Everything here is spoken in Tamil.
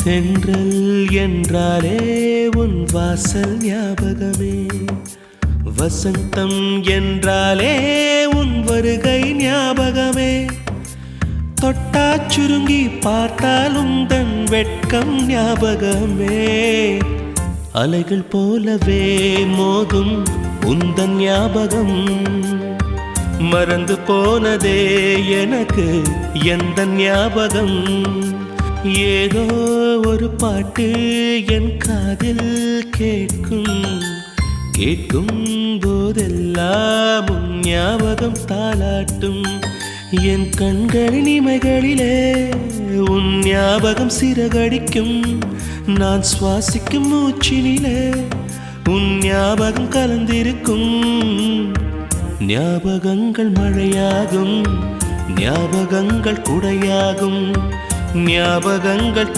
தென்றல் என்றாலே உன் வாசல் ஞாபகமே, வசந்தம் என்றாலே உன் வருகை ஞாபகமே, தொட்டா சுருங்கி பார்த்தாலும் தன் வெட்கம் ஞாபகமே, அலைகள் போலவே மோதும் உந்தன் ஞாபகம், மறந்து போனதே எனக்கு எந்த ஞாபகம், ஏதோ ஒரு பாட்டு என் காதில் கேட்கும், கேட்கும் போதெல்லாம் உன் ஞாபகம் தாலாட்டும், என் கண்களின் இமைகளிலே உன் ஞாபகம் சிறகடிக்கும், நான் சுவாசிக்கும் மூச்சினிலே உன் ஞாபகம் கலந்திருக்கும், ஞாபகங்கள் மழையாகும், ஞாபகங்கள் குடையாகும், ஞாபகங்கள்